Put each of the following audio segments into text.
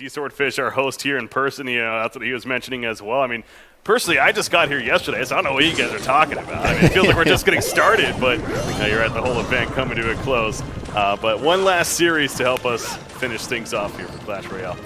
D-Swordfish, our host here in person, that's what he was mentioning as well. I mean, personally, I just got here yesterday, so I don't know what you guys are talking about. I mean, it feels like we're just getting started, but you're at the whole event coming to a close. But one last series to help us finish things off here for Clash Royale.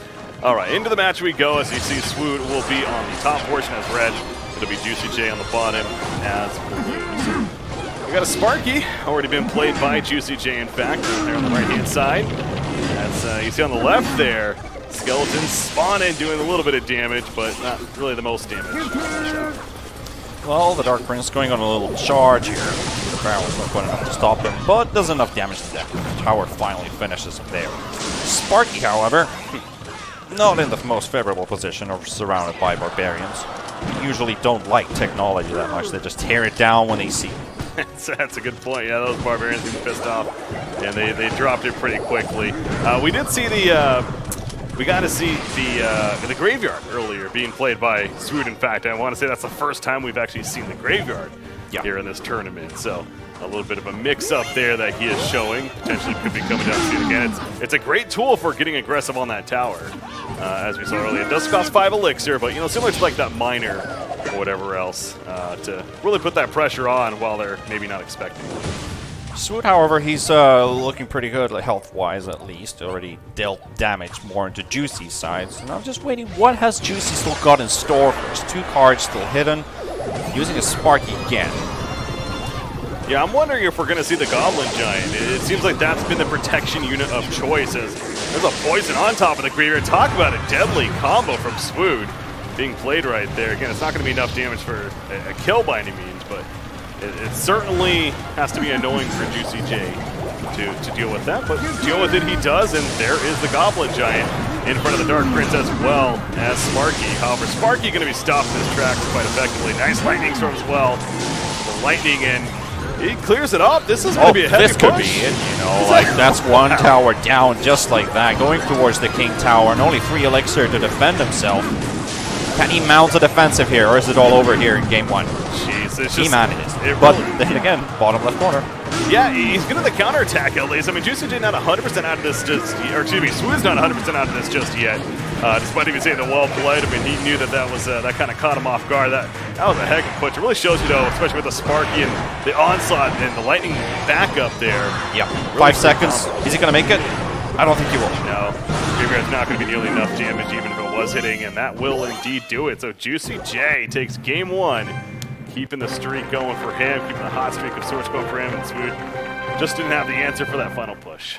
All right, into the match we go. As you see, Swood will be on the top portion as red. It'll be JuicyJ on the bottom as blue. We got a Sparky, already been played by JuicyJ, in fact, there on the right-hand side. As you see on the left there, Skeleton spawning, doing a little bit of damage, but not really the most damage. Well, the Dark Prince going on a little charge here. The barrel's not quite enough to stop him, but does enough damage to that. The tower finally finishes him there. Sparky, however, not in the most favorable position, or surrounded by barbarians. They usually don't like technology that much. They just tear it down when they see it. That's a good point. Yeah, those barbarians seem pissed off, and they dropped it pretty quickly. We did see we got to see the graveyard earlier being played by Swood. In fact, I want to say that's the first time we've actually seen the graveyard here in this tournament. So a little bit of a mix-up there that he is showing. Potentially could be coming down to see it again. It's a great tool for getting aggressive on that tower, as we saw earlier. It does cost 5 elixir, but similar to like that miner or whatever else, to really put that pressure on while they're maybe not expecting it. Swood, however, he's looking pretty good, like, health-wise at least. Already dealt damage more into Juicy's side. So now I'm just waiting. What has Juicy still got in store for us? 2 cards still hidden. Using a Sparky again. Yeah, I'm wondering if we're going to see the Goblin Giant. It seems like that's been the protection unit of choice, as there's a poison on top of the graveyard. Talk about a deadly combo from Swood being played right there. Again, it's not going to be enough damage for a kill by any means, but it certainly has to be annoying for JuicyJ to deal with that. But deal with it he does, and there is the Goblin Giant in front of the Dark Prince as well as Sparky. However, Sparky going to be stopped in his tracks quite effectively. Nice lightning storm as well. The lightning, and he clears it up. This is going to be a heavy this could push. be it, like that's one tower down just like that, going towards the King Tower, and only 3 elixir to defend himself. Can he mount a defensive here, or is it all over here in game 1? Jeez, it's just... He manages. But then again, bottom left corner. Yeah, he's good at the counterattack at least. I mean, JuicyJ not 100% out of this just... Or excuse me, Swood's not 100% out of this just yet. Despite even saying the well played, I mean, he knew that was that kind of caught him off guard. That was a heck of a push. It really shows you, though, especially with the Sparky and the onslaught and the lightning backup there. Yeah, really 5 seconds. Is he going to make it? I don't think he will. No, Graveyard's not going to be nearly enough damage, even if it was hitting, and that will indeed do it. So JuicyJ takes game 1, keeping the streak going for him, keeping the hot streak of sorts going for him, and Swood just didn't have the answer for that final push.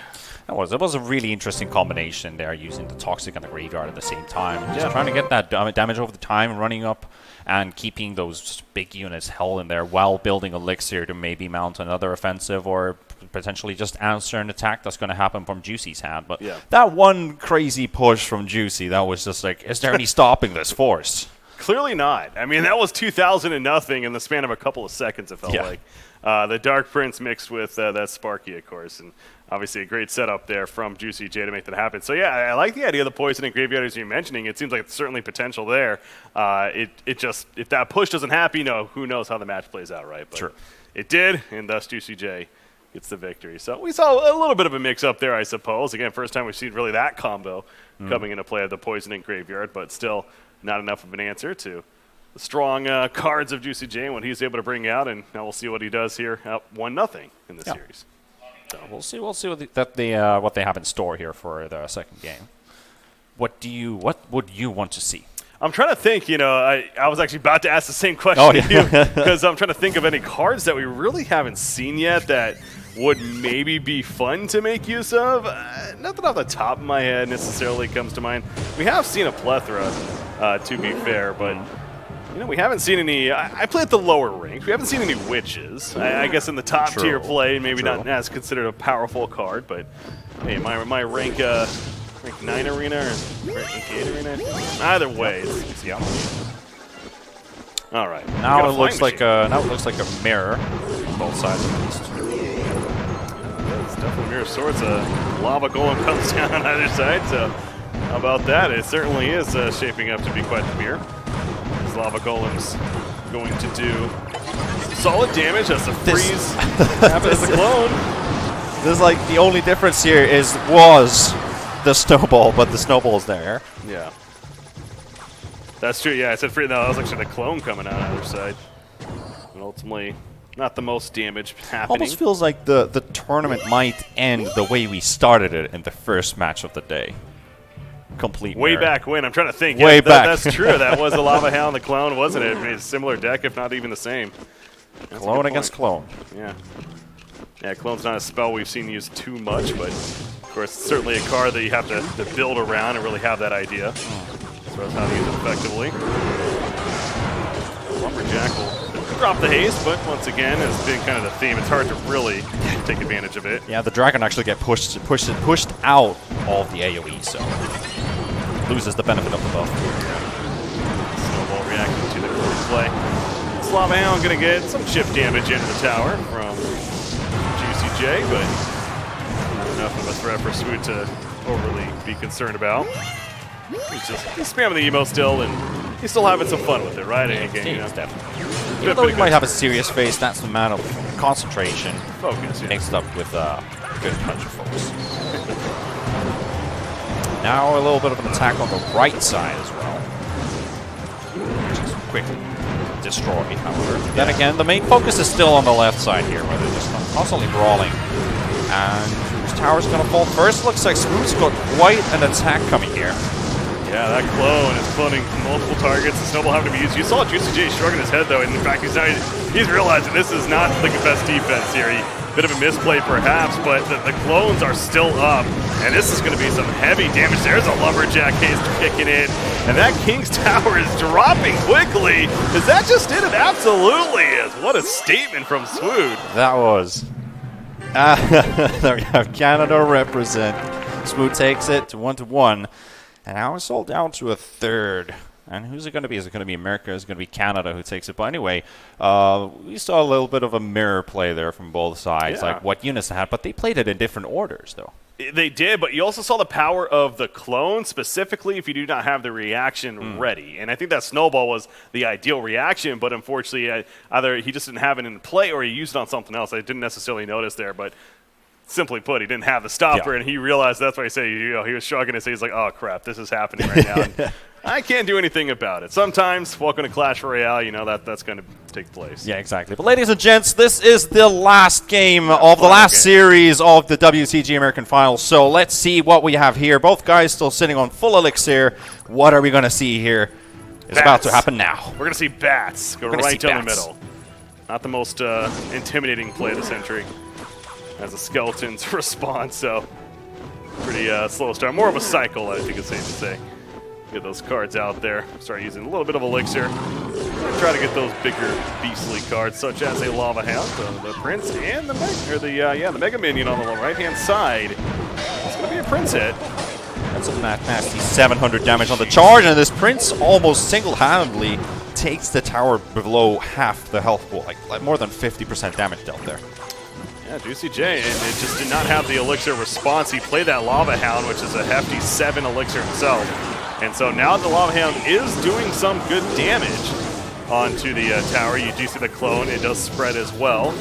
It was a really interesting combination there, using the Toxic and the Graveyard at the same time. Just trying to get that damage over the time, running up and keeping those big units held in there while building Elixir to maybe mount another offensive or potentially just answer an attack that's going to happen from Juicy's hand. But that one crazy push from Juicy, that was just like, is there any stopping this force? Clearly not. I mean, that was 2,000 and nothing in the span of a couple of seconds, it felt like. The Dark Prince mixed with that Sparky, of course, and obviously a great setup there from JuicyJ to make that happen. So yeah, I like the idea of the poison and graveyard as you're mentioning. It seems like it's certainly potential there. It just, if that push doesn't happen, who knows how the match plays out, right? But it did, and thus JuicyJ gets the victory. So we saw a little bit of a mix-up there, I suppose. Again, first time we've seen really that combo coming into play of the poison and graveyard, but still not enough of an answer to the strong cards of JuicyJ and what he's able to bring out, and now we'll see what he does here, up 1-0 in the series. So we'll see what they have in store here for the second game. What would you want to see? I'm trying to think. I was actually about to ask the same question to you, because I'm trying to think of any cards that we really haven't seen yet that would maybe be fun to make use of. Nothing off the top of my head necessarily comes to mind. We have seen a plethora, to be fair, but we haven't seen any. I play at the lower ranks. We haven't seen any witches. I guess in the top tier play, maybe not as considered a powerful card, but hey, my rank 9 arena or rank 8 arena. Either way, it's all right. Now it looks like a mirror, both sides at least. It's definitely mirror sorts. A lava golem comes down on either side. So how about that? It certainly is shaping up to be quite the mirror. This lava golem's going to do solid damage as the freeze happens as a clone. This is like the only difference here was the snowball, but the snowball's there. Yeah. That's true, yeah, I said free. No, that was actually the clone coming out on the other side. And ultimately, not the most damage happening. Almost feels like the tournament might end the way we started it in the first match of the day. Complete way mirror. back when. I'm trying to think. Way back. That's true. That was the Lava Hound, the clone, wasn't it? I mean, it's a similar deck, if not even the same. That's clone against clone. Yeah. Yeah, clone's not a spell we've seen used too much, but of course, it's certainly a card that you have to build around and really have that idea. So that's how to use it effectively. Lumberjack will drop the haste, but once again, it's been kind of the theme. It's hard to really take advantage of it. Yeah, the dragon actually get pushed out of the AoE, so loses the benefit of the buff. Snowball reacting to the first play. This Lava Hound going to get some chip damage into the tower from JuicyJ, but not enough of a threat for Swood to overly be concerned about. He's spamming the emo still, and he's still having some fun with it, right? Yeah, Again, you know, definitely. Even though he might have a serious face, that's the amount of concentration focus, yeah. mixed up with a good punch of focus. Now a little bit of an attack on the right side as well. Just quickly destroy, however. Yeah. Then again, the main focus is still on the left side here, where they're just constantly brawling. And whose tower's going to fall first? Looks like Swood's got quite an attack coming here. Yeah, that clone is cloning multiple targets. The snowball having to be used. You saw JuicyJ shrugging his head, though, and in fact, he's realizing this is not the best defense here. Bit of a misplay, perhaps, but the clones are still up, and this is going to be some heavy damage. There's a Lumberjack haste kicking in, and that King's Tower is dropping quickly. Is that just it? It absolutely is. What a statement from Swood. That was. There we have Canada represent. Swood takes it to 1-1. And now it's all down to a third. And who's it going to be? Is it going to be America? Is it going to be Canada who takes it? But anyway, we saw a little bit of a mirror play there from both sides, like what units they had. But they played it in different orders, though. They did, but you also saw the power of the clone, specifically if you do not have the reaction ready. And I think that snowball was the ideal reaction, but unfortunately, either he just didn't have it in play or he used it on something else. I didn't necessarily notice there, but simply put, he didn't have the stopper, and he realized that's why he said, he was shrugging his head. He's like, oh, crap, this is happening right now. And I can't do anything about it. Sometimes, welcome to Clash Royale, you know, that's going to take place. Yeah, exactly. But ladies and gents, this is the last game of the last series of the WCG American Finals. So let's see what we have here. Both guys still sitting on full elixir. What are we going to see here? It's about to happen now. We're going to see bats go right down the middle. Not the most intimidating play of the century as the skeletons respond, so pretty slow start. More of a cycle, I think it's safe to say. Get those cards out there. Start using a little bit of elixir. Try to get those bigger, beastly cards, such as a Lava Hound, the Prince, and the Mega Minion on the right-hand side. It's going to be a Prince hit. That's a nasty 700 damage on the charge, and this Prince almost single-handedly takes the tower below half the health pool, like more than 50% damage dealt there. Yeah, JuicyJ, and it just did not have the elixir response. He played that Lava Hound, which is a hefty 7 elixir himself. And so now the Lava Hound is doing some good damage onto the tower. You do see the clone. It does spread as well.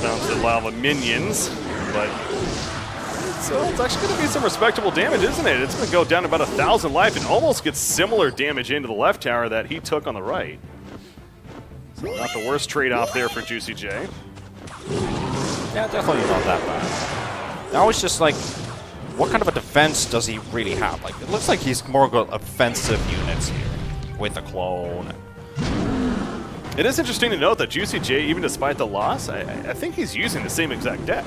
Down to the Lava Minions. But so it's actually going to be some respectable damage, isn't it? It's going to go down to about 1,000 life and almost get similar damage into the left tower that he took on the right. So not the worst trade-off there for JuicyJ. Yeah, definitely not that bad. Now it's just like, what kind of a defense does he really have? Like, it looks like he's more got offensive units here with a clone. It is interesting to note that JuicyJ, even despite the loss, I think he's using the same exact deck.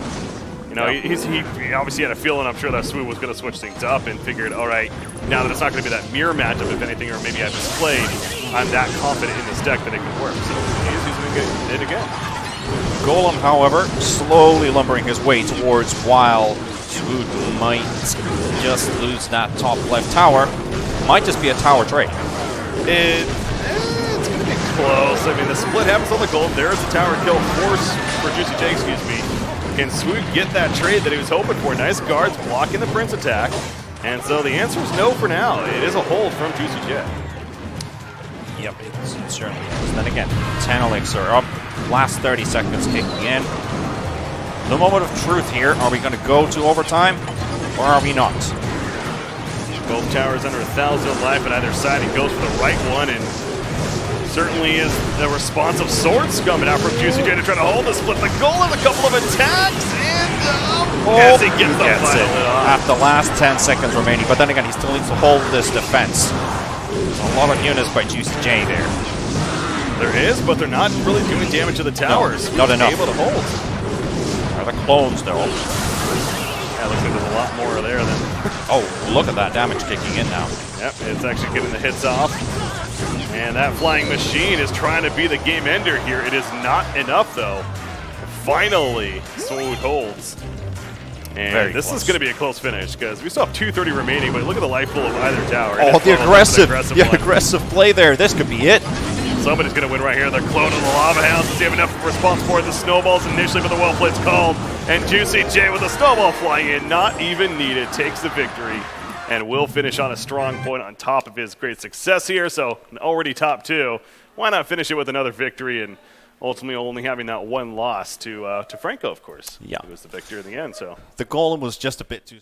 You know, he obviously had a feeling, I'm sure, that Swood was going to switch things up and figured, all right, now that it's not going to be that mirror matchup, if anything, or maybe I misplayed, I'm that confident in this deck that it can work. So he's using it again. Golem, however, slowly lumbering his way towards while Swood might just lose that top left tower. Might just be a tower trade. It's going to be close. I mean, the split happens on the gold. There's the tower kill force for JuicyJ, excuse me. Can Swood get that trade that he was hoping for? Nice guards blocking the Prince attack. And so the answer is no for now. It is a hold from JuicyJ. Yep, it certainly is. Then again, 10 elixir up. Last 30 seconds kicking in. The moment of truth here. Are we going to go to overtime? Or are we not? Both towers under 1,000 life on either side. He goes for the right one, and certainly is the responsive swords coming out from JuicyJ to try to hold the split. The goal and a couple of attacks, and as he gets the final hit off. After the last 10 seconds remaining, but then again, he still needs to hold this defense. There's a lot of units by JuicyJ there. There is, but they're not really doing damage to the towers. No, not enough. Able to hold. Are the clones though? Yeah, looks like there's a lot more there than. Oh, look at that damage kicking in now. Yep, it's actually getting the hits off. And that flying machine is trying to be the game ender here. It is not enough though. Finally, Swood holds. And this is going to be a close finish because we still have 2:30 remaining, but look at the life pool of either tower. Oh, the aggressive play there. This could be it. Somebody's going to win right here. They're cloning the Lava Hounds. Does he have enough response for the snowballs initially, but the well play's called. And JuicyJ with a snowball flying in, not even needed, takes the victory and will finish on a strong point on top of his great success here. So already top 2. Why not finish it with another victory and ultimately only having that one loss to Franco, of course. Yeah. Who was the victor in the end. So the golem was just a bit too